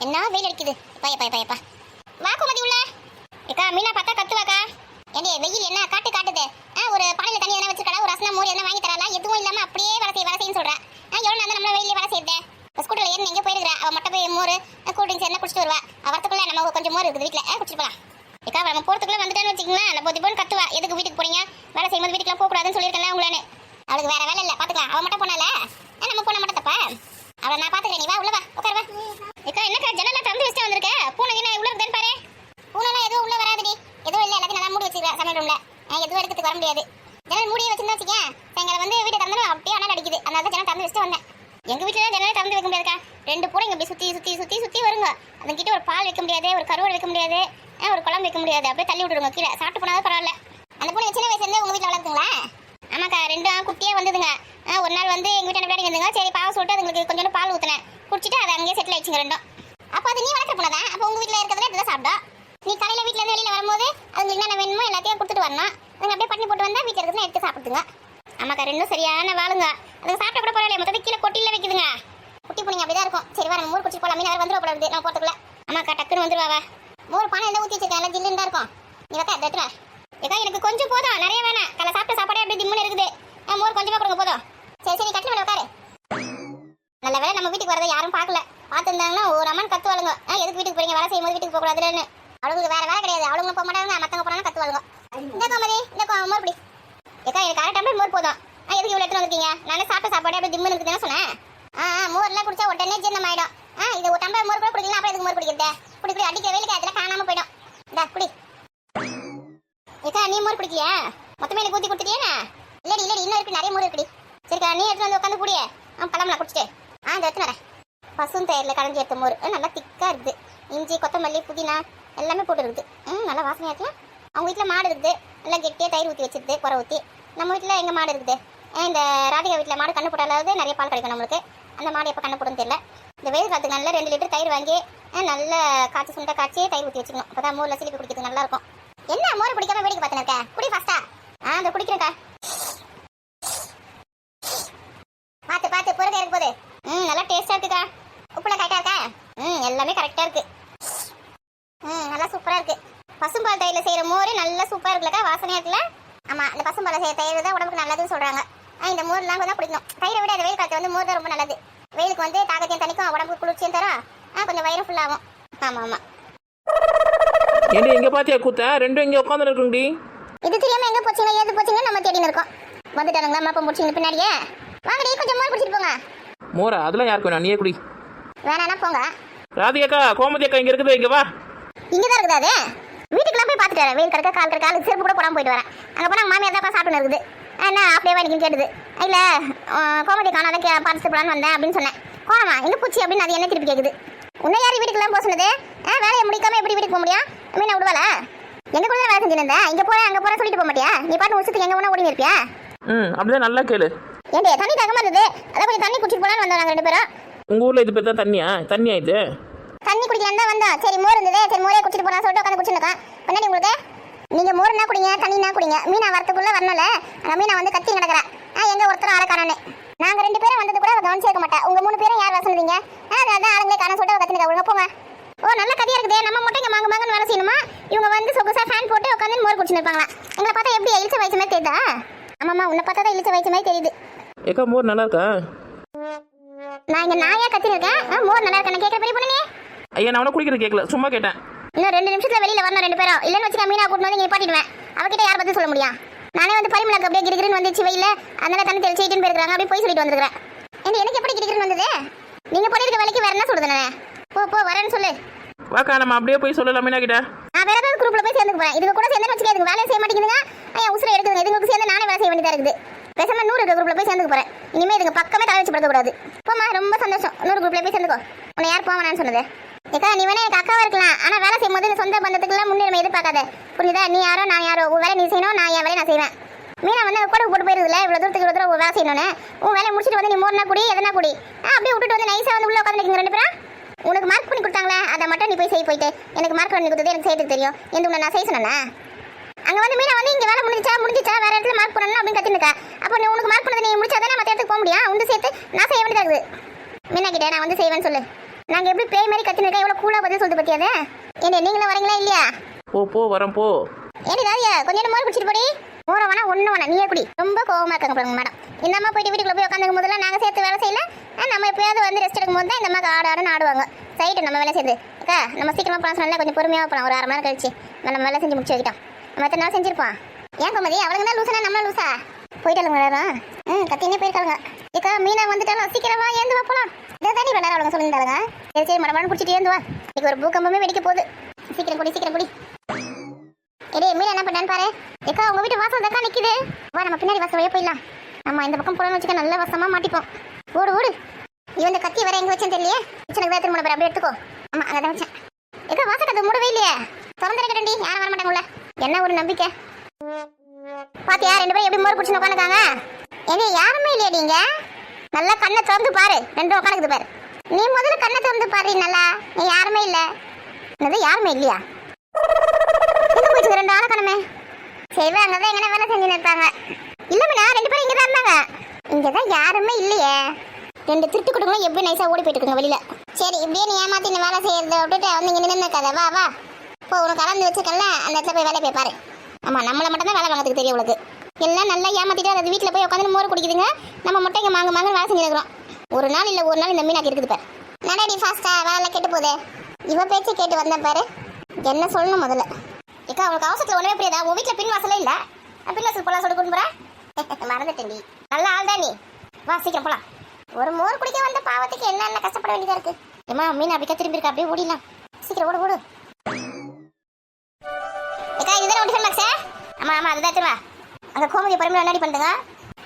என்ன வெயில் அடிக்குது. எப்பா வா கோமதி உள்ள. ஏக்கா மீனா பார்த்தா கத்துவாக்கா. ஏண்டி வெயில் என்ன காட்டுது. ஒரு பானையில தண்ணி எதனா வச்சிருக்கா, ஒரு ரசனா மோர் எதனா வாங்கி தரலாம், எதுவும் இல்லாம அப்படியே வேலை செய்யன்னு சொல்றா. எவ்வளவு நேரம் நம்மள வெயிலே வேலை செய்யுது. ஸ்கூட்டர்ல ஏறி எங்க போயிருக்கா, அவ மட்டும் போய் மோர் கூல் ட்ரிங்க்ஸ் என்ன குடிச்சிட்டு வருவா. அவரத்துக்குள்ள நம்ம கொஞ்சம் மோர் இருக்குது வீட்டுல குடிச்சிட்டு போலாம். ஏக்கா நம்ம போறதுக்குள்ள வந்துட்டான்னு வச்சுக்கோங்களேன், நம்ம போய் கத்துவா. எதுக்கு வீட்டுக்கு போறீங்க, வேலை செய்யும்போது வீட்டுக்குலாம் போக கூடாதுன்னு சொல்லியிருக்கேன் உங்களானு. அவளுக்கு வேற வேலை இல்ல, பாத்துக்கலாம். அவ மட்டும் போனால நம்ம போன மட்டும் தப்பா. அவளை நான் பாத்துக்கிறேன், நீ வா உள்ள வா உட்காருவா. ஏக்கா என்னக்கா ஜன்னலாம் திறந்து வச்சுட்டு வந்திருக்க, பூனை என்ன உள்ள இருக்குன்னு பாரு. பூனைலாம் எதுவும் உள்ள வராதுடி, எதுவும் இல்லை, எல்லாத்தையும் நல்லா மூடி வச்சிருக்கேன் சமையல் ரூம்ல. எதுவும் எடுத்துட்டு வர முடியாது. ஜன்னல் மூடியே வச்சிருந்தா வச்சுக்கேன், எங்களை வந்து வீட்டை திறந்து அப்படியே அனல் அடிக்குது. அதனால ஜன்னல் திறந்து வச்சுட்டு வந்தேன். எங்க வீட்டுல ஜன்னலை திறந்து வைக்க முடியாதுக்கா. ரெண்டு பூனை இங்க இப்படி சுத்தி வருங்க. அதுங்கிட்ட ஒரு பால் வைக்க முடியாது, ஒரு கருவாடு வைக்க முடியாது, ஒரு குழம்பு வைக்க முடியாது. அப்படியே தள்ளி விட்டுருங்க கீழே. சாப்பிட்டு போனாலும் பரவாயில்ல. அந்த பூனை சின்ன வயசுல இருந்தே உங்க வீட்டுல வளர்க்குங்களா? ஆமாக்கா, ரெண்டும் குட்டியே வந்ததுங்க. ஒரு நாள் வந்து எங்க வீட்டு விளையாடி வந்துங்க. சரி பாவம் சொல்லிட்டு அதுங்களுக்கு கொஞ்சம் பால் ஊத்துனேன், குடிச்சிட்டு அதை அங்கேயே செட்டில் ஆயிடுச்சுங்க ரெண்டும். அப்போ அது நீ வளர்க்குற போனதான். அப்போ உங்க வீட்டுல இருக்கிறதுல இதுதான் சாப்பிட்டோம். நீ காலையில வீட்டுல இருந்து வெளியில வரும்போது அதுங்களுக்கு என்ன வேணுமோ எல்லாத்தையும் கொடுத்துட்டு வரணும். அதுங்க அப்படியே பண்ணி போட்டு வந்தா வீட்டுல இருக்கிறது எடுத்து சாப்பிடுங்க. ஆமாக்கா, ரெண்டும் சரியான வாழுங்க. அதுங்க சாப்பிட்ட கூட பரவாயில்ல, மொத்தத்தை கீழே கொட்டில வைக்குதுங்க. குட்டி பூனைங்க அப்படிதான் இருக்கும். சரி வர மோர் குடிச்சிட்டு போலாம். மீன் வந்துட போடாது நான் போறதுக்குள்ள. ஆமாக்கா டக்குன்னு வந்துருவாவா. மோர் பானை எல்லாம் ஊற்றி வச்சிருக்கேன், எல்லாம் ஜில்லுன்னு தான் இருக்கும். நீ வைக்கா தட்டுற. ஏக்கா எனக்கு கொஞ்சம் போதும், நிறைய வேணாம். காலை சாப்பிட்ட சாப்பாடே அப்படி திம்முன்னு இருக்குது. மோர் கொஞ்சமா கொடுங்க போதும். சரி கட்டில மேலே உட்காரு. நல்ல வேலை நம்ம வீட்டுக்கு வரதை யாரும் பார்க்கல. பார்த்துருந்தாங்கன்னா ஒரு அம்மன் கத்துவாளுங்க, எதுக்கு வீட்டுக்கு போறீங்க, வேலை செய்யும்போது வீட்டுக்கு போக கூடாதுன்னு. அவளுக்கு வேற வேலை கிடையாது, அவளுங்க போக மாட்டாங்க, மத்தவங்க போனாலும் கத்துவாளுங்க. இந்த கோமதி இந்த மோர் பிடி. ஏக்கா எனக்கு அரை டம்ளர் மோர் போதும். எதுக்கு இவ்வளோ எடுத்து வந்திருக்கீங்க? நானே சாப்பிட்ட சாப்பாடு அப்படி திம்முன்னு இருக்குதுன்னு சொன்னேன். மோர்லாம் குடிச்சா உடனே ஜீரணம் ஆயிடும். இது ஒரு டம்ளர் மோர் கூட குடிக்கலாம், அப்புறம் எதுக்கு மோர் குடிக்கிறது? குடி அடிக்கிற வெயிலுக்கு அதில் காணாம போயிடும். இந்த குடி. ஏக்கா நீ மோர் குடிக்கியா? மொத்தமே எனக்கு ஊற்றி கொடுத்துட்டியா? இல்லடி இன்னும் இருக்கு, நிறைய மோர் இருக்குடி. சரிக்கா நீ எடுத்து வந்து உட்காந்து கூடிய பழம்லாம் குடிச்சிட்டு இந்த எடுத்து வரேன். பசும் தயிரில் கடைஞ்சி எடுத்த மோர் நல்லா திக்காக இருக்குது. இஞ்சி கொத்தமல்லி புதினா எல்லாமே போட்டு இருக்குது. நல்லா வாசனையாக இருக்குல்ல. அவங்க வீட்டில் மாடு இருக்குது, நல்லா கெட்டியாக தயிர் ஊற்றி வச்சிருது குறை ஊற்றி. நம்ம வீட்டில் எங்கள் மாடு இருக்குது. இந்த ராதிகா வீட்டில் மாடு கண்ணு போட்டாலாவது நிறைய பால் கிடைக்கும் நம்மளுக்கு. அந்த மாடு எப்போ கண்ணு போடுன்னு தெரியல. இந்த வெயில் காலத்துக்கு நல்லா 2 லிட்டர் தயிர் வாங்கி நல்லா காய்ச்சி சுண்டை காய்ச்சி தயிர் ஊற்றி வச்சுக்கணும். அப்போ தான் மோரில் சிலிப்பி குடிக்கிறது நல்லா இருக்கும். என்ன மோர் பிடிக்காம வேடிக்கை பார்த்துன்னு இருக்கேன்? குடி ஃபாஸ்ட்டா. அந்த குடிக்கிறேன்க்கா. பார்த்து பொறுக்க இருக்கு போது. நல்லா டேஸ்ட்டாக இருக்குக்கா. உப்புலாம் கரெக்டாக இருக்கா? எல்லாமே கரெக்டாக இருக்கு. நல்லா சூப்பராக இருக்கு. பசும்பால் தயிரில் செய்கிற மோர் நல்லா சூப்பராக இருக்குல்லக்கா, வாசனையாக இருக்குல்ல. ஆமாம், இந்த பசும்பாலை செய்கிற தயிர் தான் உடம்புக்கு நல்லதுன்னு சொல்கிறாங்க. இந்த மோர்லாம் தான் பிடிக்கணும். தயிரை விட இந்த வெயில் காலத்தில் வந்து மோர் தான் ரொம்ப நல்லது. வெயிலுக்கு வந்து தாகத்தையும் தனிக்கும், உடம்புக்கு குளிர்ச்சியும் தரும். கொஞ்சம் வயிறு ஃபுல்லாகும். ஆமாம் ஏண்டி எங்க பாத்தியா கூத்த ரெண்டும் இங்க உட்கார்ந்து இருக்குங்கடி. இது தெரியாம எங்க போச்சுங்க ஏது போச்சுங்க நம்ம தேடின்னு இருக்கோம். வந்துட்டானுங்களா அம்மா அப்பா முடிச்சிங்க பின்னாடியே. வாங்கடி கொஞ்சம் மோர் குடிச்சிட்டு போங்க. மோரா அதெல்லாம் யாருக்கு வேணா, நீயே குடி. வேணானா போங்க. ராதிகா கோமதி அக்கா இங்க இருக்குது, இங்க வா. இங்க தான் இருக்குது அது. வீட்டுக்குலாம் போய் பார்த்துட்டு வரேன். வெயில் கடக்க கால் கடக்க செருப்பு கூட போடாம போயிட்டு வரேன். அங்கே போனால் மாமியார் தான் சாப்பிட்டு இருக்குது. என்ன அப்படியே எனக்கு கேட்டுது. இல்லை கோமதி காணாதான் பார்த்துட்டு போலான்னு வந்தேன் அப்படின்னு சொன்னேன். கோணமா எங்க பூச்சி அப்படின்னு அது என்ன திருப்பி கேட்குது. உன்னை யாரும் வீட்டுக்குலாம் போக சொன்னது? வேலையை முடிக்காம எப்படி வீட்டுக்கு போக முடியும்? மீனை விடுவாள? எங்க கூட வேலை செஞ்சுருந்தேன். இங்க போறேன் அங்க போறேன் சொல்லிட்டு போக மாட்டியா? நீ பாட்டு உச்சத்துக்கு எங்க வேணா ஓடி இருப்பியா? அப்படிதான் நல்லா கேளு. ஏண்டி தண்ணி தகமா இருந்தது, அதான் கொஞ்சம் தண்ணி குடிச்சிட்டு போலான்னு வந்தோம் நாங்கள் 2 பேரும். உங்க ஊர்ல இது பேர் தான் தண்ணியா இது? தண்ணி குடிக்கலாம் தான் வந்தோம். சரி மோர் இருந்தது, சரி மோரே குடிச்சிட்டு போலாம் சொல்லிட்டு உட்காந்து குடிச்சுருக்கோம். பின்னாடி உங்களுக்கு நீங்க மோர்னா குடிங்க, தண்ணினா குடிங்க. மீனா வரத்துக்குள்ள வரணும்ல. அந்த மீனா வந்து கத்தி கிடக்குறா. எங்க ஒருத்தரும் ஆளை காணோன்னு. நாங்க 2 பேரும் வந்தது கூட கவனிச்சு இருக்க மாட்டா. உங்க 3 பேரும் யார் வசந்தீங்க? அதான் ஆளுங்களே காண சொல்லிட்டு கத்தினுக்கா. ஒழுங்கா போங்க. நல்ல கதையா இருக்குது. நம்ம மட்டும் இங்க மாங்கன்னு வேலை செய்யணுமா? இவங்க வந்து சொகுசா ஃபேன் போட்டு உட்காந்து மோர் குடிச்சுன்னு இருப்பாங்களா? எங்களை பார்த்தா எப்படி இழிச்ச வயசு மாதிரி தெரியுதா? ஆமாம்மா உன்னை பார்த்தா தான் இழிச்ச வயசு மாதிரி தெரியுது. ஏக்கா மோர் நல்லா இருக்கா? நான் இங்க நாயா கத்தின்னு இருக்கேன். மோர் நல்லா இருக்கா? நான் கேட்குற பெரிய பொண்ணு. ஐயா நான் குடிக்கிறது கேட்கல, சும்மா கேட்டேன். இன்னும் 2 நிமிஷத்துல வெளியில வரணும் 2 பேரும். இல்லைன்னு வச்சுக்கா மீனா கூட்டு வந்து இங்கே பாட்டிடுவேன். அவகிட்ட யார் பத்தி சொல்ல முடியும்? நானே வந்து பரிமளாக்கு அப்படியே கிரிகிரின்னு வந்துச்சு வெயில, அதனால தண்ணி தெளிச்சுட்டு போயிருக்காங்க. அப்படியே போய் சொல்லிட்டு வந்துருக்கேன். எனக்கு எப்படி கிரிகிரின்னு வந்தது? நீங்க போயிருக்க வேலைக்கு வேற என்ன சொல்லுது? போ வரேன்னு சொல்லு. வாக்கா நம்ம அப்படியே போய் சொல்லலாம் மீனா கிட்ட. நான் வேற ஏதாவது குரூப்ல போய் சேர்ந்து போறேன். இதுக்கு கூட சேர்ந்து வச்சுக்க, இதுக்கு வேலையை செய்ய மாட்டேங்குதுங்க. உசுரை எடுக்குதுங்க. இதுங்களுக்கு சேர்ந்து நானே வேலை செய்ய வேண்டியதா இருக்குது. பேசாம 100 குரூப்ல போய் சேர்ந்து போறேன். இனிமே இதுக்கு பக்கமே தலை வச்சு படுக்க கூடாது. போமா, ரொம்ப சந்தோஷம். 100 குரூப்ல போய் சேர்ந்துக்கோ. உன்னை யார் போவானான்னு சொன்னது? ஏக்கா நீ வேணா எனக்கு அக்காவா இருக்கலாம், ஆனா வேலை செய்யும் போது சொந்த பந்தத்துக்குலாம் முன்னுரிமை எதிர்பார்க்காத, புரியுதா? நீ யாரோ நான் யாரோ, உன் வேலை நீ செய்யணும், நான் என் வேலையை நான் செய்வேன். மீனா வந்து கூட போட்டு போயிருதுல, இவ்வளவு தூரத்துக்கு இவ்வளவு தூரம் வேலை செய்யணும்னு. உன் வேலையை முடிச்சுட்டு வந்து நீ மோர்னா குடி, எதனா குடி. அப்படியே விட்டுட்டு வந்து நைஸா வந்து உள்ள உட்காந்து 2 பேரும். உனக்கு மார்க் பண்ணி கொடுத்தாங்களே, அதை மட்டும் நீ போய் செய்ய போயிட்டு. எனக்கு மார்க் பண்ணி கொடுத்தது எனக்கு செய்யறதுக்கு தெரியும். எந்த உன்னை நான் செய்ய சொன்னேன்னா? அங்க வந்து மீனா வந்து இங்க வேலை முடிஞ்சிச்சா வேற இடத்துல மார்க் பண்ணணும் அப்படின்னு கத்தினுக்கா. அப்போ நீ உனக்கு மார்க் பண்ணது நீ முடிச்சாதானே மற்ற இடத்துக்கு போக முடியும். உண்டு சேர்த்து நான் செய்ய வேண்டியதா இருக்குது. மீனா கிட்ட நான் வந்து செய்வேன்னு சொல்லு. நாங்க எப்படி பேய் மாதிரி கத்தினிருக்கோம், எவ்வளவு கூலா பதில் சொல்லிட்டு பத்தியாதே. ஏண்டி நீங்களும் வரீங்களா இல்லையா? போ வரேன் போ. ஏண்டி தாரியா கொஞ்சம் மோர் குடிச்சிட்டு போடி. மோர வேணா ஒண்ணு வேணா நீயே குடி. ரொம்ப கோவமா இருக்காங்க பாருங்க மேடம். இந்த அம்மா போயிட்டு வீட்டுக்குள்ள போய் உட்காந்துக்கும் போதுல நாங்க சேர்த்து வேலை செய்யல. நம்ம எப்பயாவது வந்து ரெஸ்ட் எடுக்கும் போது தான் இந்த அம்மா ஆடுன்னு ஆடுவாங்க. சைட்டு நம்ம வேலை செய்யுது அக்கா. நம்ம சீக்கிரமா போலாம் சொன்னா கொஞ்சம் பொறுமையாக போகலாம். ஒரு 1/2 மணி நேரம் கழிச்சு நம்ம வேலை செஞ்சு முடிச்சு வைக்கிட்டோம். நம்ம எத்தனை நாள் செஞ்சிருப்போம். ஏன் கோமதி அவளுங்க தான் லூசா நம்ம லூசா போயிட்டாலும் நேரம். கத்தினே போயிருக்காங்க. ஏக்கா மீனா வந்துட்டாலும் சீக்கிரமா ஏந்து வா போலாம். இதை தாண்டி வேணாலும் அவளுங்க சொல்லியிருந்தாங்க. சரி சரி மடமான பிடிச்சிட்டு ஏந்து வா. இன்னைக்கு ஒரு பூகம்பமே வெடிக்க போகுது. சீக்கிரம் குடி சீக்கிரம் குடி. எடே மீனா என்ன பண்ணான்னு பாரு. ஏக்கா உங்க வீட்டு வாசல் தக்கா நிக்குது. வா நம்ம பின்னாடி வாசல் வழியா போயிடலாம். நம்ம இந்த பக்கம் போறோம்னு வச்சுக்க நல்ல வசமா மாட்டிப்போம். ஓடு ஓடு. இவன் இந்த கத்தி வேற எங்க வச்சேன்னு தெரியலையே. கிச்சனுக்கு தான் திரும்ப அப்படியே எடுத்துக்கோ. ஆமா அங்கதான் வச்சேன். ஏக்கா வாசல் கதை மூடவே இல்லையே. திறந்துருக்கண்டி யாரும் வர மாட்டாங்கல்ல. என்ன ஒரு நம்பிக்கை. பாத்தியா 2 பேரும் எப்படி மோர் குடிச்சு உட்காந்துக்காங்க. ஏங்க யாருமே இல்லையா நீங்க? நல்லா கண்ணை திறந்து பாரு. 2 உட்காந்துக்குது பாரு. நீ முதல்ல கண்ணை திறந்து பாரு. நல்லா நீ யாருமே இல்ல. என்னது யாருமே இல்லையா? எங்க போயிட்டு 2 ஆளை கணமே செய்வாங்க தான் எங்கன்னா வேலை செஞ்சு நிற்பாங்க. இல்ல மீனா 2 பேரும் இங்கதான் இருந்தாங்க. இங்கதான் யாருமே இல்லையே. 2 திருட்டு குடும்பங்களும் எப்படி நைஸா ஓடி போயிட்டு இருக்குங்க வெளியில. சரி இப்படியே நீ ஏமாத்தி இந்த வேலை செய்யறத விட்டுட்டு வந்து இங்க நின்று கதை. வா வா இப்போ உனக்கு கலந்து வச்சுக்கல அந்த இடத்துல போய் வேலை போய் பாரு. ஆமா நம்மள மட்டும் தான் வேலை வாங்கிறதுக்கு தெரியும் உங்களுக்கு. எல்லாம் நல்லா ஏமாத்திட்டு அது வீட்டுல போய் உட்காந்து மோர் குடிக்குதுங்க. நம்ம மட்டும் இங்க மாங்க மாங்க வேலை செஞ்சுருக்கிறோம். ஒரு நாள் இல்ல ஒரு நாள் இந்த மீனாக்கு இருக்குது பாரு. நடடி ஃபாஸ்டா வேலை கெட்டு போதே. இவ பேச்சு கேட்டு வந்தேன் பாரு. என்ன சொல்லணும் முதல்ல. ஏக்கா அவனுக்கு அவசரத்துல ஒண்ணுமே புரியாதா? உன் வீட்டுல பின் வாசலே இல்ல. பின் வாசல் போலாம் சொல்லி கொண்டு போற. மறந்துட்டேன்டி. நல்ல ஆள் தான் நீ. வா சீக்கிரம் போலாம். ஒரு மோர் குடிக்க வந்த பாவத்துக்கு என்ன கஷ்டப்பட வேண்டியதா இருக்கு. ஏமா மீன் அப்படிக்கா திரும்பி இருக்கா. அப்படியே ஓடிடலாம். சீக்கிரம் ஓடு ஓடு. ஏக்கா இதுதான் டிஃபன் பாக்ஸா? ஆமா ஆமா அதுதான் திரும்ப. அங்க கோமதி பரம்பரை முன்னாடி பண்ணுங்க.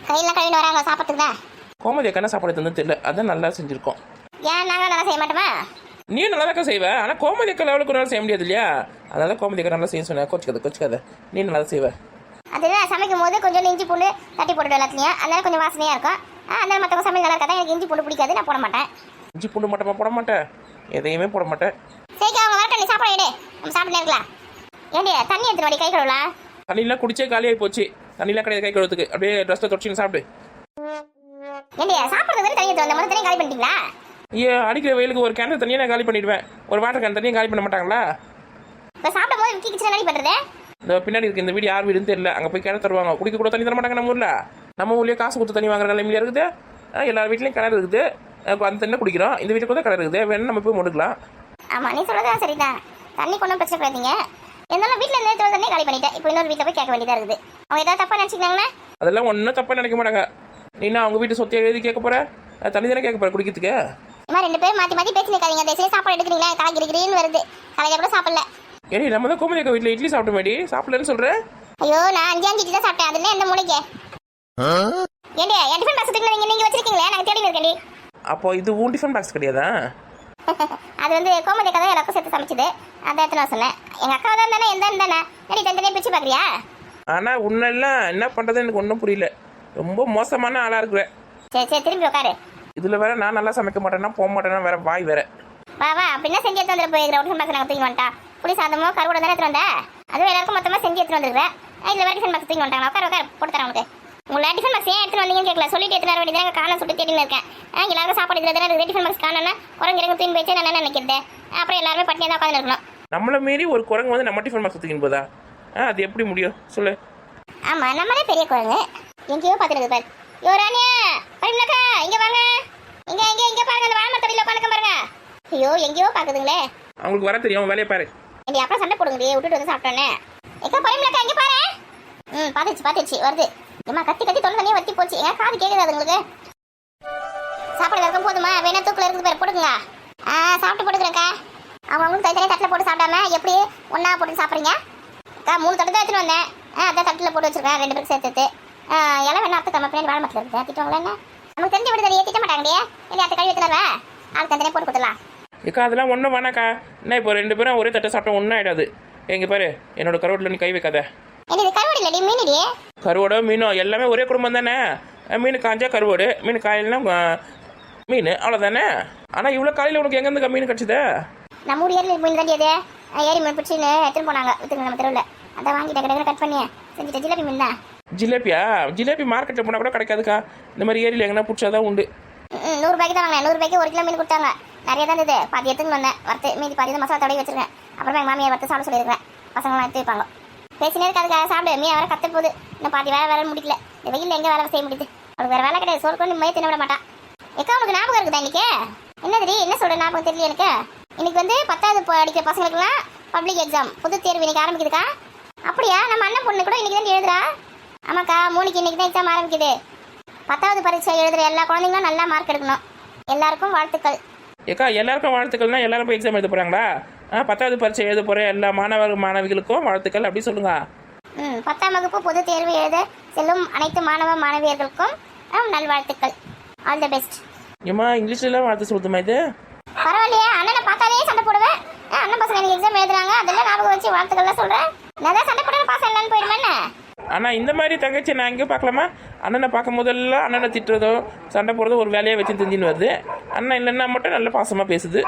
கையெல்லாம் கழுவிட்டு வராங்க சாப்பிட்றதுக்கு தான். கோமதி அக்கா என்ன சாப்பாடு தந்து தெரியல. அதான் நல்லா செஞ்சிருக்கோம். ஏன் நாங்களும் நல்லா செய்ய மாட்டோமா? நீ நல்லா தான் செய்வ. ஆனால் கோமதி அக்கா லெவலுக்கு ஒரு நாள் செய்ய முடியாது இல்லையா? அதனால கோமதி அக்கா நல்லா செய்ய சொன்னேன். கொச்சிக்காத நீ நல்லா செய்வ. அதுதான் சமைக்கும் போது கொஞ்சம் இஞ்சி பூண்டு தட்டி போட்டுட்டு எல்லாத்துலையும். அதனால கொஞ்சம் வாசனையா இருக்கும். அதனால மற்றவங்க சமையல் நல்லா இருக்காதான். எனக்கு இஞ்சி பூண்டு பிடிக்காது. நான் போட மாட்டேன். இஞ்சி பூண்டு மட்டுமா போட மாட்டேன்? எதையுமே போட மாட்டேன். சரிக்கா அவங்க வரட்டும். நீ சாப்பாடு எடு. நம்ம சாப்பிட்டு இருக்கலாம். ஏண்டி தண்ணி எடுத்துட்டு வாடி கை கழுவலாம். தண்ணியெல்லாம் குடிச்சே காலியாகி போச்சு. தண்ணியெல்லாம் கிடையாது கை கழுவுறதுக்கு. அப்படியே ட்ரெஸ்ஸை தொடச்சின்னு சாப்பிடு. ஏண்டி சாப்பிட்றது தண்ணி எடுத்து வந்த முதல் தண்ணி காலி பண்ணிட்டீங்களா? அடிக்கிற வெயிலுக்கு ஒரு கேன் தண்ணியை நான் காலி பண்ணிடுவேன். ஒரு வாட்டர் கேன் தண்ணியை காலி பண்ண மாட்டாங்களா? இப்போ சாப்பிடும் போது கிச்சன் ரெடி பண்ணுறது. இந்த பின்னாடி இருக்கு இந்த வீடு யார் வீடுன்னு தெரியல. அங்கே போய் கிணறு தருவாங்க. குடிக்க கூட தண்ணி தர மாட்டாங்க நம்ம ஊரில். நம்ம ஊர்லேயே காசு கொடுத்து தண்ணி வாங்குற நிலைமையில இருக்குது. எல்லார் வீட்லேயும் கிணறு இருக்குது. அந்த தண்ணி குடிக்கிறோம். இந்த வீட்டுக்கு தான் கிணறு இருக்குது. வேணும் நம்ம போய் முடுக்கலாம். ஆமாம் நீ சொல்கிறதா சரிதான். தண்ணி கொண்டு பிரச்சனை கிடையாதுங்க. இருந்தாலும் வீட்டில் இருந்து தண்ணி காலி பண்ணிட்டேன். இப்போ இன்னொரு வீட்டில் போய் கேட்க வேண்டியதாக இருக்குது. அவங்க ஏதாவது தப்பாக நினச்சிக்கிறாங்களே? அதெல்லாம் ஒன்றும் தப்பாக நினைக்க மாட்டாங்க. நீனா அவங்க வீட்டு சொத்தை எழுதி கேட்க போகிற. தண்ணி தானே கேட்க போகிற குடிக்கிறதுக்கு. இம்மா 2 பேரும் மாற்றி பேசி நிற்காதீங்க. தயவுசெய்து சாப்பாடு எடுக்கிறீங்களா? தலைக்கிறீன்னு வருது. தலைக்க கூட சாப்பிடல. ஏடி நம்ம தான் கோமதி அக்கா வீட்டில் இட்லி சாப்பிட்ட மாடி சாப்பிடலன்னு சொல்கிறேன். ஐயோ நான் 5 இட்லி தான் சாப்பிட்டேன். அதில் எந்த மூளைக்கு ஏண்டி என் டிஃபன் பாக்ஸ் நீங்கள் வச்சிருக்கீங்களே? நாங்கள் தேடி இருக்கேன்டி. அப்போ இது உன் டிஃபன் பாக்ஸ் கிடையாதா? அது வந்து கோமதி அக்கா தான் எல்லாருக்கும் சேர்த்து சமைச்சது. அதை எடுத்து நான் சொன்னேன். எங்கள் அக்கா தான் தானே எந்த தானே ஏடி தனித்தனியாக பிரிச்சு பார்க்குறியா? ஆனால் உன்னெல்லாம் என்ன பண்ணுறது எனக்கு ஒன்றும் புரியல. ரொம்ப மோசமான ஆளாக இருக்கிறேன். சரி சரி திரும்பி உட்காரு. இதில் வேற நான் நல்லா சமைக்க மாட்டேன்னா போக மாட்டேன்னா வேற வாய் வேற. வா வா அப்படின்னா செஞ்சு எடுத்து வந்துட்டு போயிருக்கிற டிஃபன் பாக்ஸ் நாங்கள் தூக்கி வந்துட்டா. புளி சாதமோ கருவோட தானே எடுத்து வந்தேன். அதுவும் எல்லாருக்கும் மொத்தமாக செஞ்சு எடுத்து வந்துருக்கேன். இதில் வேறு டிஃபன் பாக்ஸ் தூக்கி வந்துட்டாங்க. உட்கார் போட்டு தரேன் உனக்கு. உங்களை டிஃபன் பாக்ஸ் ஏன் எடுத்து வந்தீங்கன்னு கேட்கல. சொல்லிட்டு எடுத்து வர வேண்டியது காரணம் சொல்லிட்டு தேடின்னு இருக்கேன். எல்லாருக்கும் சாப்பாடு இதில் தானே டிஃபன் பாக்ஸ் காணோன்னா குரங்கு தூக்கி போயிட்டு நான் என்ன நினைக்கிறது. அப்புறம் எல்லாருமே பட்டினியாக தான் உட்காந்து இருக்கணும். நம்மளை மீறி ஒரு குரங்கு வந்து நம்ம டிஃபன் பாக்ஸ் தூக்கின்னு போதா? அது எப்படி முடியும் சொல்லு? ஆமாம் நம்மளே பெரிய குரங்கு. எங்கேயோ பார்த்துருக்கு பாரு. யோரானியா பரிமலக்கா இங்கே வாங்க. இங்கே பாருங்க. அந்த வாழமரத்தடியில் உட்காந்துக்க பாருங்க. ஐயோ எங்கேயோ பார்க்குதுங்களே. அவங்களுக்கு வர தெரியும். வேலையை பாரு. ஏண்டி அப்புறம் சண்டை போடுங்க. விட்டுட்டு வந்து சாப்பிட்டோன்னே. ஏக்கா பரிமலக்கா இங்கே பாரு. பார்த்துச்சு வருது. ஏமா கத்தி தொலை தண்ணியே வத்தி போச்சு. ஏன் காது கேட்குது உங்களுக்கு? சாப்பாடு இருக்கும் போதுமா வேணா தூக்கில் இருக்குது பேர் போட்டுக்குங்க. சாப்பிட்டு போட்டுக்கிறேன்க்கா. அவங்களுக்கு தனித்தனியாக தட்டில் போட்டு சாப்பிடாம எப்படி ஒன்றா போட்டு சாப்பிட்றீங்க? அக்கா 3 தட்டு தான் எடுத்துட்டு வந்தேன். அதான் தட்டில் போட்டு வச்சிருக்கேன் 2 பேருக்கு சேர்த்து. எல்லாம் வேணா அத்தை நம்ம பின்னாடி வாழமரத்தில் இருக்குது. திட்டுவாங்களா என்ன? நமக்கு தெரிஞ்ச விடுதலை திட்ட மாட்டாங்கடியே. இல்லை அத்தை கழுவி எடுத்துடுறேன். ஆள் தனித்தனியாக போட்டு கொடுத்துடலாம். ஏக்கா அதெல்லாம் ஒன்றும் வேணாக்கா. என்ன இப்போ 2 பேரும் ஒரே தட்டை சாப்பிட்டா ஒன்றும் ஆகிடாது. எங்கே பாரு என்னோட கருவோட்டில் நீ கை வைக்காத. இது கருவோடு இல்லடி மீனடி. கருவோடோ மீனோ எல்லாமே ஒரே குடும்பம் தானே. மீன் காஞ்சா கருவோடு, மீன் காயிலாம் மீன் அவ்வளோதானே. ஆனால் இவ்வளோ காலையில் உனக்கு எங்கேருந்து மீன் கிடச்சிது? நம்ம ஊர் ஏரி மீன் தாண்டி அது. ஏரி மீன் பிடிச்சின்னு எடுத்துன்னு போனாங்க விற்றுங்க நம்ம தெருவில். அதை வாங்கிட்டு கடை கட் பண்ணி செஞ்சுட்டு ஜிலேபி மீன் தான். ஜிலேபியா? ஜிலேபி மார்க்கெட்டில் போனால் கூட கிடைக்காதுக்கா. இந்த மாதிரி ஏரியில் எங்கன்னா பிடிச்சாதான் உண்டு. 100 ரூபாய்க்கு தான் வாங்கினேன். 100 ரூபாய்க்கு 1 கிலோ மீன் கொடுத்தாங்க. நிறைய தான் இருந்தது, பாதி எடுத்துன்னு வந்தேன் வறுத்து, மீதி பாதி தான் மசாலா தடவி வச்சிருக்கேன். அப்புறமா எங்கள் மாமியை வறுத்து சாப்பிட சொல்லியிருக்கேன், பசங்களாம் எடுத்து வைப்பாங்க. பேசினே இருக்காதுக்காக சாப்பிடு, மீன் வர கத்த போகுது, இன்னும் பாதி வேலை முடிக்கல. இந்த வெயிலில் எங்கே வேலை செய்ய முடியுது? அவளுக்கு வேறு வேலை கிடையாது, சோறு கொண்டு மைய தின்ன விட மாட்டான். எக்கா உனக்கு ஞாபகம் இருக்குதா இன்னைக்கு? என்னது என்ன சொல்ற ஞாபகம் தெரியல எனக்கு. இன்னைக்கு வந்து 10வது படிக்கிற பசங்களுக்குலாம் பப்ளிக் எக்ஸாம், பொது தேர்வு இன்னைக்கு ஆரம்பிக்குதுக்கா. அப்படியா? நம்ம அண்ணன் பொண்ணு கூட இன்னைக்கு தான் எழுதுறா. ஆமாக்கா, மோனிக்கு இன்னைக்கு தான் எக்ஸாம் ஆரம்பிக்குது. 10வது பரீட்சை எழுதுற எல்லா குழந்தைங்களும் நல்லா மார்க் எடுக்கணும். எல்லாருக்கும் வாழ்த்துக்கள். ஏக்கா எல்லாருக்கும் வாழ்த்துக்கள்னா எல்லாரும் போய் எக்ஸாம் எழுத போகிறாங்களா? 10வது பரீட்சை எழுத போகிற எல்லா மாணவிகளுக்கும் வாழ்த்துக்கள் அப்படி சொல்லுங்க. 10ஆம் வகுப்பு பொது தேர்வு எழுத செல்லும் அனைத்து மாணவ மாணவியர்களுக்கும் நல்வாழ்த்துக்கள். All the best. ஏம்மா இங்கிலீஷ்லாம் வாழ்த்து சொல்லுமா இது? பரவாயில்லையே, அண்ணனை பார்த்தாலே சண்டை போடுவேன். அண்ணன் பசங்க எனக்கு எக்ஸாம் எழுதுறாங்க, அதெல்லாம் ஞாபகம் வச்சு வாழ்த்துக்கள்லாம் சொல்கிறேன். நான் தான் சண்டை போடுற பாசம் இல்லைன்னு போயிடுவேன்னு. ஆனால் இந்த மாதிரி தங்கச்சி நான் எங்கேயும் பார்க்கலாமா? அண்ணனை பார்க்கும் போதெல்லாம் அண்ணனை திட்டுறதோ சண்டை போடுறதோ ஒரு வேலையை வச்சு தெரிஞ்சுன்னு வருது. அண்ணன் இல்லைன்னா மட்டும் நல்ல பாசமாக பேசுது.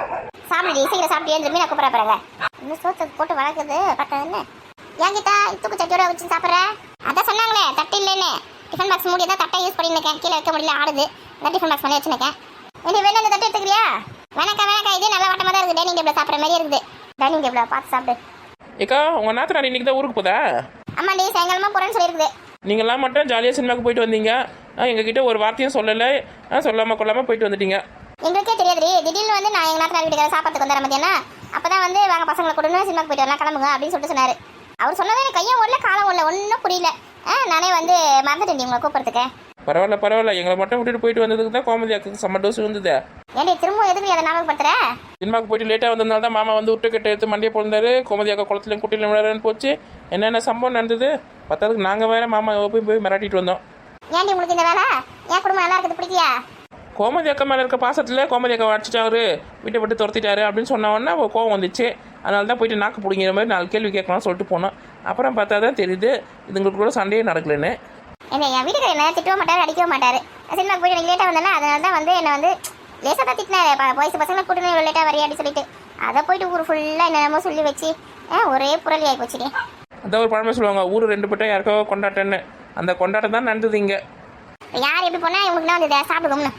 சாப்பிடு, சீக்கிரம் சாப்பிட்டு எழுந்துருமே, நான் கூப்பிட போகிறேங்க. இன்னும் சோத்து போட்டு வளர்க்குது பட்டன்னு. ஏங்கிட்டா தூக்கு சட்டியோட வச்சு சாப்பிட்ற? அதான் சொன்னாங்களே தட்டு இல்லைன்னு. டிஃபன் பாக்ஸ் மூடி தான் தட்டை யூஸ் பண்ணியிருக்கேன், கீழே வைக்க முடியல ஆடுது. அதான் டிஃபன் பாக்ஸ் பண்ணி வச்சுருக்கேன். என்ன வேணும் இந்த தட்டு எடுத்துக்கிறியா? வேணாக்கா, இதே நல்ல வட்டமாக தான் இருக்குது, டைனிங் டேபிள் சாப்பிட்ற மாதிரி இருக்குது. டைனிங் டேபிள் பார்த்து சாப்பிடு. ஏக்கா உங்கள் நாத்தனார் இன்னைக்கு தான் ஊருக்கு போதா? ஆமாண்டி, சாயங்காலமாக போகிறேன்னு சொல்லியிருக்குது. நீங்களாம் மட்டும் ஜாலியாக சினிமாவுக்கு போயிட்டு வந்தீங்க, எங்ககிட்ட ஒரு வார்த்தையும் சொல்லலை, சொல்லாமல் கொள்ளாமல் போயிட்டு வந்துட்டீங்க. எங்களுக்கே தெரியாதுரி, திடீர்னு வந்து நான் எங்கள் நாத்தனார் வீட்டுக்கு சாப்பாட்டுக்கு வந்தார மத்தியானம். அப்போ தான் வந்து வாங்க பசங்களை கொடுன்னு சினிமாவுக்கு போயிட்டு வரலாம், கிளம்புங்க அப்படின்னு சொல்லிட்டு சொன்னார். அவர் சொன்னது எனக்கு கையும் ஓடல காலம் ஓடல, ஒன்றும் புரியல. நானே வந்து மறந்துட்டேன் உங்களை கூப்பிட்றதுக்கு. பரவாயில்ல, எங்களை மட்டும் விட்டுட்டு போயிட்டு வந்ததுக்கு தான் கோமதியாக்கு செம்ம டோஸ் இருந்தது. ஏன்டி திரும்ப எதுக்கு அதை ஞாபகப்படுத்துற? சினிமாவுக்கு போயிட்டு லேட்டாக வந்ததுனால தான் மாமா வந்து விட்டு கட்டு எடுத்து மண்டியை போந்தாரு. கோமதியாக்கா குளத்துலையும் குட்டிலையும் விளையாடுன்னு போச்சு. என்னென்ன சம்பவம் நடந்தது பத்தாதுக்கு நாங்கள் வேற மாமா போய் மிராட்டிட்டு வந்தோம். ஏன்டி உங்களுக்கு இந்த வேலை? என் குடும்பம் நல்லா இருக்குது பிடிக்கியா? கோமதி அக்கா மேலே இருக்க பாசத்தில் கோமதி அக்கா அடிச்சிட்டாரு, வீட்டை விட்டு துரத்திட்டாரு அப்படின்னு சொன்ன உடனே கோவம் வந்துச்சு. அதனால தான் போயிட்டு நாக்கு பிடிங்கிற மாதிரி 4 கேள்வி கேட்கலாம்னு சொல்லிட்டு போனோம். அப்புறம் பார்த்தா தான் தெரியுது இதுங்களுக்கு கூட சண்டையே நடக்கலன்னு. என்ன என் வீட்டுக்கு என்ன திட்டவே மாட்டார், அடிக்கவும் மாட்டார். சினிமாவுக்கு போயிட்டு எனக்கு லேட்டாக வந்தேன்னா அதனால தான் வந்து என்னை வந்து லேசாக தான் திட்டினாரு. வயசு பசங்களை கூட்டணும் இவ்வளோ லேட்டாக வரையாடி சொல்லிட்டு அதை போயிட்டு ஊர் ஃபுல்லாக என்னென்னமோ சொல்லி வச்சு ஒரே புரளி ஆகி போச்சுடி. அதான் ஒரு பழமை சொல்லுவாங்க, ஊர் 2 பட்டம் யாருக்கோ கொண்டாட்டன்னு. அந்த கொண்டாட்டம் தான் நடந்தது இங்கே. யார் எப்படி போனால் இவங்களுக்கு தான் வந்து சாப்பிடுவோம்னு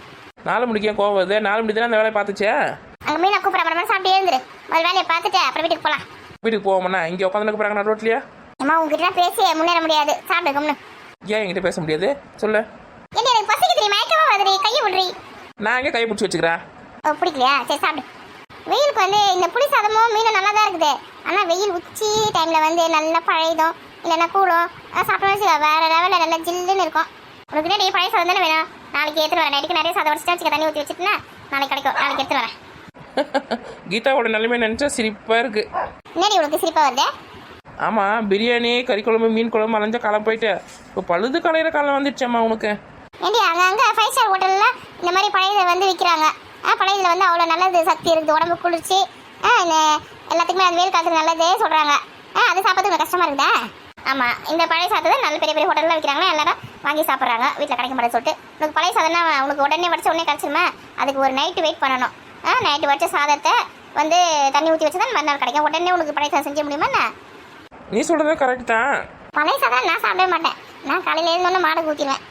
4 மணிக்கே கோவம் வருது. 4 மணி தானே அந்த வேலையை பார்த்துச்சே. அங்கே மீன் கூப்பிட்ற அப்புறமா சாப்பிட்டு எழுந்துரு, ஒரு வேலையை பார்த்துட்டு அப்புறம் வீட்டுக்கு போகலாம். வீட்டுக்கு போவோம்னா இங்கே உட்காந்துக்கு போகிறாங்க ரோட்லையா? அம்மா உங்ககிட்ட பேசி முன்னேற முடியாது, சாப்பிடுங்கம்னு. ஏன் என்கிட்ட பேச முடியாது சொல்லு? என்ன எனக்கு பசிக்கு தெரியும், மயக்கமா வருது, கையை விடுறி. நான் எங்கே கையை பிடிச்சி வச்சுக்கிறேன்? பிடிக்கலையா? சரி சாப்பிடு. வெயிலுக்கு வந்து இந்த புளி சாதமும் மீனும் நல்லா தான் இருக்குது. ஆனால் வெயில் உச்சி டைமில் வந்து நல்லா பழையதும் இல்லைன்னா கூடும் சாப்பிட்டோம்னு வேறு லெவலில் நல்லா ஜில்லுன்னு இருக்கும். உனக்கு நிறைய பழைய சாதம் தானே வேணும்? நாளைக்கு எடுத்துட்டு வரேன். நைட்டுக்கு நிறைய சாதம் வச்சுட்டு வச்சுக்க, தண்ணி ஊற்றி வச்சுட்டுனா நாளைக்கு கிடைக்கும், நாளைக்கு எடுத்துட்டு வரேன். கீதாவோட நிலைமை நினச்சா சிரிப்பாக இருக்குது. என்னடி உனக்கு சிரிப்பாக வருது? ஆமாம், பிரியாணி கறி குழம்பு மீன் குழம்பு அலைஞ்ச காலம் போயிட்டு இப்போ பழுது கலையிற காலம் வந்துடுச்சம்மா உனக்கு. ஏண்டி அங்கே 5 ஸ்டார் ஹோட்டலில் இந்த மாதிரி பழையதை வந்து விற்கிறாங்க. பழையதில் வந்து அவ்வளோ நல்லது சக்தி இருக்குது, உடம்பு குளிர்ச்சி, எல்லாத்துக்குமே அது வெயில் காலத்துக்கு நல்லதே சொல்கிறாங்க. அது சாப்பிட்றதுக்கு கஷ்டமாக இருக்குதா? ஆமாம், இந்த பழைய சாதத்தை நல்ல பெரிய பெரிய ஹோட்டலில் விற்கிறாங்களா, எல்லாரும் வாங்கி சாப்பிட்றாங்க. வீட்டில் கிடைக்க மாட்டேன்னு சொல்லிட்டு உனக்கு பழைய சாதம்னா உனக்கு உடனே வடிச்ச உடனே கிடச்சிருமா? அதுக்கு ஒரு நைட்டு வெயிட் பண்ணணும். நைட்டு வடிச்ச சாதத்தை வந்து தண்ணி ஊற்றி வச்சு தான் மறுநாள் கிடைக்கும். உடனே உனக்கு பழைய சாதம் செஞ்ச முடியுமா? நீ சொல்கிறது கரெக்ட் தான். பழைய சாதம் நான் சாப்பிடவே மாட்டேன். நான் காலையில் எழுந்தோன்னு மாடு ஊற்றிடுவேன்.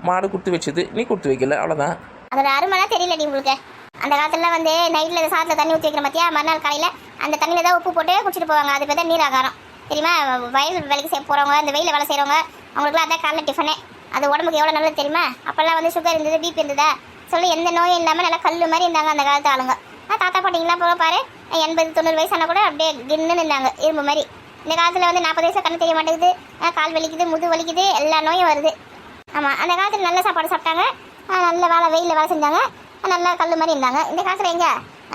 மாடு கொடுத்து வச்சது நீ கொடுத்து வைக்கல, அவ்வளோதான். அதோட அருமைலாம் தெரியலடி உங்களுக்கு. அந்த காலத்துல வந்து நைட்டில் சாதத்தில் தண்ணி ஊற்றி வைக்கிற மத்தியா மறுநாள் காலையில் அந்த தண்ணியில் தான் உப்பு போட்டு குடிச்சிட்டு போவாங்க. அது பேர் தான் நீராகாரம் தெரியுமா? வயல் வேலைக்கு போகிறவங்க, அந்த வெயிலில் வேலை செய்கிறவங்க, அவங்களுக்குலாம் அதான் காலைல டிஃபனே. அது உடம்புக்கு எவ்வளோ நல்லது தெரியுமா? அப்போல்லாம் வந்து சுகர் இருந்தது, பிபி இருந்ததா சொல்லி எந்த நோயும் இல்லாமல் நல்லா கல் மாதிரி இருந்தாங்க அந்த காலத்து ஆளுங்க. தாத்தா பாட்டிங்களாம் போக பாரு 80-90 வயசானா கூட அப்படியே கின்னு இருந்தாங்க, இரும்பு மாதிரி. இந்த காலத்தில் வந்து 40 வயசு கண்ணு தெரிய மாட்டேங்குது, கால் வலிக்குது, முது வலிக்குது, எல்லா நோயும் வருது. ஆமாம், அந்த காலத்தில் நல்ல சாப்பாடு சாப்பிட்டாங்க, நல்ல வெயிலில் வேலை செஞ்சாங்க, நல்லா கல் மாதிரி இருந்தாங்க. இந்த காலத்தில் எங்கே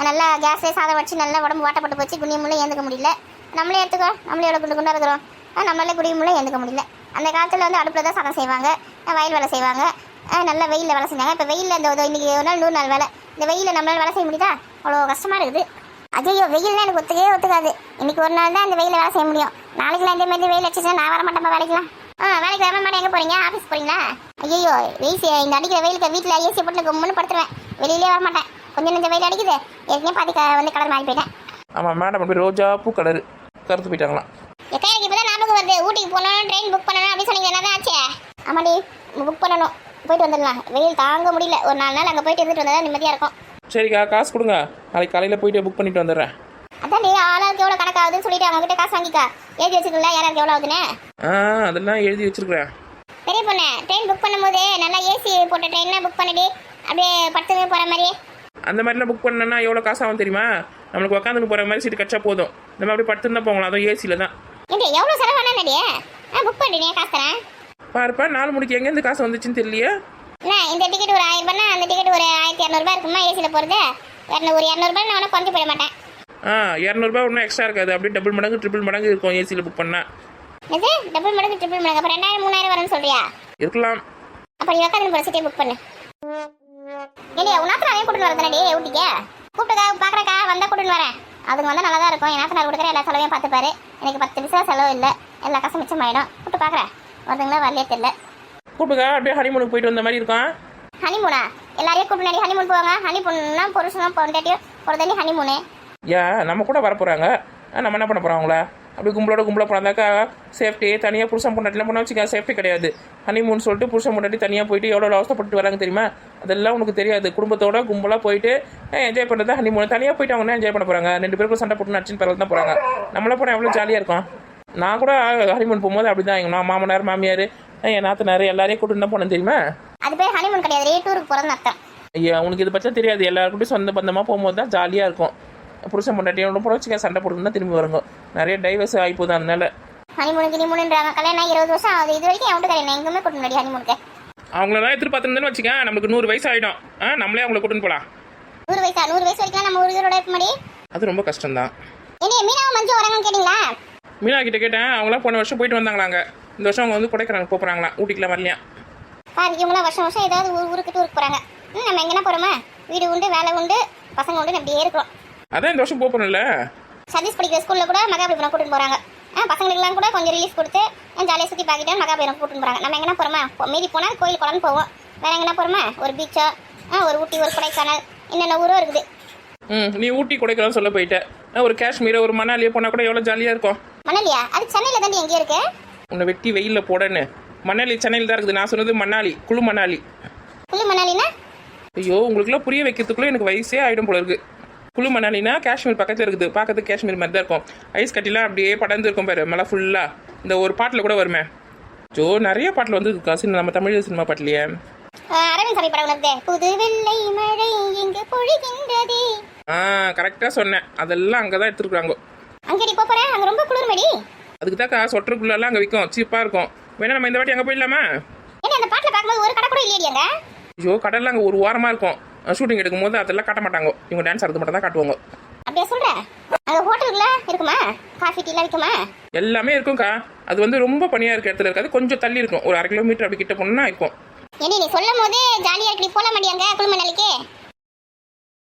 நல்லா கேஸ்லேயே சாதம் வச்சு நல்லா உடம்பு வாட்டப்பட்டு போச்சு, குனியமுள்ள ஏந்துக்க முடியல. நம்மளே எடுத்துக்கோ, நம்மளே எவ்வளோ குண்டு குண்டாக இருக்கிறோம், நம்மளால குடியுமுள்ள ஏந்துக்க முடியல. அந்த காலத்தில் வந்து அடுப்பில் தான் சாதம் செய்வாங்க, வயல் வேலை செய்வாங்க, நல்லா வெயிலில் வேலை செஞ்சாங்க. இப்போ வெயிலில் இந்த இன்றைக்கி ஒரு நாள் 100 நாள் வேலை, இந்த வெயிலில் நம்மளால் வேலை செய்ய முடியுதா? அவ்வளோ கஷ்டமாக இருக்குது. ஐயோ, வெயில்னா எனக்கு ஒத்துக்காது. இன்றைக்கி ஒரு நாள் தான் இந்த வெயிலில் வேலை செய்ய முடியும். நாளைக்குலாம் இந்த மாதிரி வெயில் அடிச்சுன்னா நான் வர மாட்டேன் வேலைக்கலாம். வேலைக்கு வர மாட்டேன். எங்கே போகிறீங்க? ஆஃபீஸ் போகிறீங்களா? ஐயோ, ஏசி இந்த அடிக்கிற வெயிலுக்கு வீட்டில் ஏசி போட்டு கும்முன்னு படுத்துருவேன், வெளியிலே வர மாட்டேன். கொஞ்சம் நெஞ்ச வெயில் அடிக்குது, ஏற்கனவே பாதி வந்து கலர் மாறி போயிட்டேன். ஆமாம் மேடம், அப்படி ரோஜா பூ கலரு கருத்து போயிட்டாங்களாம். எக்கா எனக்கு இப்போ தான் ஞாபகம் வருது, ஊட்டிக்கு போகணும், ட்ரெயின் புக் பண்ணணும் அப்படின்னு சொன்னீங்க, என்ன தான் ஆச்சு? ஆமாடி, புக் பண்ணணும், போயிட்டு வந்துடலாம். வெயில் தாங்க முடியல, ஒரு 4 நாள் அங்கே போயிட்டு இருந்துட்டு வந்தால் தான் நிம்மதியாக இருக்கும். சரிக்கா காசு கொடுங்க, நாளைக்கு காலையில் போயிட்டு புக் பண்ணிட்டு வந்துடுறேன். அதான் ஆளாளுக்கு எவ்வளோ கணக்காகுதுன்னு சொல்லிட்டு அவங்க கிட்ட காசு வாங்கிக்கா. எழுதி வச்சுக்கல யாராருக்கு எவ்வளோ ஆகுதுன்னு. அதெல்லாம் எழுதி வச்சிருக்கிறேன். பெரிய பொண்ணு ட்ரெயின் புக் பண்ணும்போது நல்லா ஏசி போட்ட ட்ரெயின்னா புக் பண்ணிடு, அப்படியே படுத்துமே போகிற மாதிரி. அந்த மாதிரிலாம் புக் பண்ணனா எவ்வளோ காசு ஆகும் தெரியுமா? நம்மளுக்கு உட்காந்துன்னு போகிற மாதிரி சீட்டு கச்சா போதும். நம்ம அப்படியே படுத்துருந்தா போகலாம், அதுவும் ஏசியில் தான். ஏண்டி எவ்வளோ செலவானா நடியே? புக் பண்ணிடு, காசு தரேன். பாருப்பா 4 மணிக்கு எங்கேருந்து காசு வந்துச்சுன்னு தெரியலையே. என்ன இந்த டிக்கெட் ஒரு 1000 ரூபாய்னா அந்த டிக்கெட் ஒரு 1200 இருக்குமா ஏசியில் போகிறது? ஒரு 200 ரூபாய் நான் குறைஞ்சி போயிட மாட்டேன். 200 ஒன்றும் எக்ஸ்ட்ரா இருக்காது, அப்படியே டபுள் மடங்கு ட்ரிபிள் மடங்கு இருக்கும் ஏசியில் புக் பண்ணால். இது டபுள் மடங்கு ட்ரிபிள் மடங்கு அப்போ 2000 3000 வரும்னு சொல்றியா? இருக்கலாம். அப்போ நீ உட்காந்து போகிற சீட்டை புக் பண்ணு. ஏண்டி உனாத்திரம் அதையும் கூட்டிட்டு வரதானடி ஊட்டிக்க? கூப்பிட்டுக்கா பார்க்குறக்கா வந்தால் கூட்டிட்டு வரேன். அதுங்க வந்தால் நல்லா தான் இருக்கும். என் நான் கொடுக்குற எல்லா செலவையும் பார்த்துப்பாரு. எனக்கு 10 பைசா செலவு இல்லை, எல்லா காசும் மிச்சமாயிடும். கூப்பிட்டு பார்க்குறேன், வருதுங்களா வரலையே தெரியல. கூப்பிட்டுக்கா, அப்படியே ஹனிமூனுக்கு போயிட்டு வந்த மாதிரி இருக்கும். ஹனிமூனா? எல்லாரையும் கூப்பிட்டு ஹனிமூன் போவாங்க. ஹனிமூன்னா புருஷனும் பொண்டாட்டியும் பொறுத்தனி ஹனிமூனு. நம்ம கூட வர போகிறாங்க, நம்ம என்ன பண்ண போகிறோம் அவங்கள? அப்படி கும்பலோட கும்பலாக போனாந்தாக்கா சேஃப்டி. தனியாக புருஷன் பொண்டாட்டிலாம் போனால் வச்சுக்க சேஃப்டி கிடையாது. ஹனிமூன் சொல்லிட்டு புருஷன் பொண்டாட்டி தனியாக போயிட்டு எவ்வளோ அவஸ்தைப்பட்டு வராங்க தெரியுமா? அதெல்லாம் உனக்கு தெரியாது. குடும்பத்தோட கும்பலாக போயிட்டு என்ஜாய் பண்ணுறது ஹனிமூன். தனியாக போயிட்டு அவங்க என்ஜாய் பண்ண போகிறாங்க. 2 பேருக்கும் சண்டை போட்டு நடிச்சுன்னு பிறகு தான் போகிறாங்க. நம்மள போனால் எவ்வளோ ஜாலியாக இருக்கும். நான் கூட ஹனிமூன் போகும்போது அப்படி தான் எங்கள் மாமனார் மாமியார் என் நாத்தனார் எல்லாரையும் கூட்டிட்டு தான் போனேன் தெரியுமா? அது பேர் ஹனிமூன் கிடையாது, டூருக்கு போகிறதுன்னு அர்த்தம். ஐயா உனக்கு இது பச்சா தெரியாது. எல்லாருக்கிட்டையும் சொந்த பந்தமாக போகும்போது தான் ஜாலியாக இருக்கும். புருஷன் பொண்டாட்டியோட போகிற வச்சுக்க சண்டை போட்டுன்னு தான் திரும்பி வருங்க. நிறைய டைவர்ஸ் ஆகி போகுது. அதனால ஹனிமூனுன்றாங்க. கல்யாணம் 20 வருஷம் ஆகுது, இது வரைக்கும் என் வீட்டுக்காரன் எங்குமே கூட்டு முன்னாடி ஹனிமூனுக்கு. அவங்களெல்லாம் எதிர்பார்த்துருந்தேன்னு வச்சுக்க நம்மளுக்கு 100 வயசு ஆகிடும். நம்மளே அவங்கள கூட்டின்னு போகலாம். 100 வயசா? 100 வயசு வரைக்கும் நம்ம ஒரு இதோட இருக்க மாதிரி. அது ரொம்ப கஷ்டம்தான். என்ன மீனாவும் மஞ்சள் வராங்கன்னு கேட்டிங்களா? மீனா கிட்ட கேட்டேன், அவங்களாம் போன வருஷம் போயிட்டு வந்தாங்களாங்க. இந்த வருஷம் அவங்க வந்து கொடைக்கானல் போகிறாங்களா, ஊட்டிக்கெலாம் வரலையா? பாரு இவங்களாம் வருஷம் வருஷம் ஏதாவது ஊருக்கு டூருக்கு போகிறாங்க. நம்ம எங்கன்னா போகிறோமா? வீடு உண்டு, வேலை உண்டு, பசங்க உண்டு, அப்படியே இருக்கிறோம். அதான் இந்த வருஷம் போகணும்ல. சதீஷ் படிக்கிற ஸ்கூலில் கூட மகாபலிபுரம் கூட்டிட்டு போகிறாங்க. பசங்களுக்குலாம் கூட கொஞ்சம் ரிலீஃப் கொடுத்து ஜாலியாக சுற்றி பார்த்துட்டு மகாபலிபுரம் கூட்டிட்டு போகிறாங்க. நம்ம எங்கன்னா போகிறோமா? மீதி போனால் கோயில் குளம்னு போவோம். வேறு எங்கன்னா போகிறோமா? ஒரு பீச்சோ, ஒரு ஊட்டி, ஒரு கொடைக்கானல், என்னென்ன ஊரும் இருக்குது. நீ ஊட்டி கொடைக்கானல் சொல்ல போயிட்ட. ஒரு காஷ்மீர், ஒரு மணாலியோ போனால் கூட எவ்வளோ ஜாலியாக இருக்கும். மணாலியா? அது சென்னையில் தாண்டி எங்கே இருக்கு? உன்னை வெட்டி வெயிலில் போடன்னு. மணாலி சென்னையில் தான் இருக்குது. நான் சொன்னது மணாலி, குழு மணாலி. குழு மணாலினா? ஐயோ உங்களுக்குலாம் புரிய வைக்கிறதுக்குள்ளே எனக்கு வயசே ஆகிடும் போல இருக்குது. குழு மணாலினா காஷ்மீர் பக்கத்தில் இருக்குது. பார்க்கறதுக்கு காஷ்மீர் மாதிரி தான் இருக்கும். ஐஸ் கட்டிலாம் அப்படியே படர்ந்து இருக்கும் பாரு, மழை ஃபுல்லாக. இந்த ஒரு பாட்டில் கூட வருமே. நிறைய பாட்டில் வந்து சின்ன நம்ம தமிழ் சினிமா பாட்டிலையே அரவிந்த் சாமி படம் வருது, புது வெள்ளை மழை இங்கு பொழிகின்றதே. கரெக்டாக சொன்னேன். அதெல்லாம் அங்கே தான் எடுத்துருக்குறாங்க. அங்கடி போகிறேன், அங்கே ரொம்ப குளிர்மடி. அதுக்கு தான் சொட்டருக்குள்ளெல்லாம் அங்கே விற்கும், சீப்பாக இருக்கும். வேணா நம்ம இந்த வாட்டி அங்கே போயிடலாமா? ஏன்னா அந்த பாட்டில் பார்க்கும்போது ஒரு கடை கூட இல்லையடி அங்கே. ஐயோ கடலில் அங்கே ஒரு வாரமாக இருக்கும். ஷூட்டிங் எடுக்கும்போது அதெல்லாம் காட்ட மாட்டாங்க. இவங்க டான்ஸ் ஆடுறது மட்டும் தான் காட்டுவாங்க. அப்படியே சொல்கிறேன். அங்கே ஹோட்டலுக்குள்ள இருக்குமா? காஃபி டீலாம் இருக்குமா? எல்லாமே இருக்கும்க்கா. அது வந்து ரொம்ப பனியாக இருக்க இடத்துல இருக்காது, கொஞ்சம் தள்ளி இருக்கும். ஒரு 1/2 கிலோமீட்டர் அப்படி கிட்ட போனா இருக்கும். ஏடி நீ சொல்லும் போதே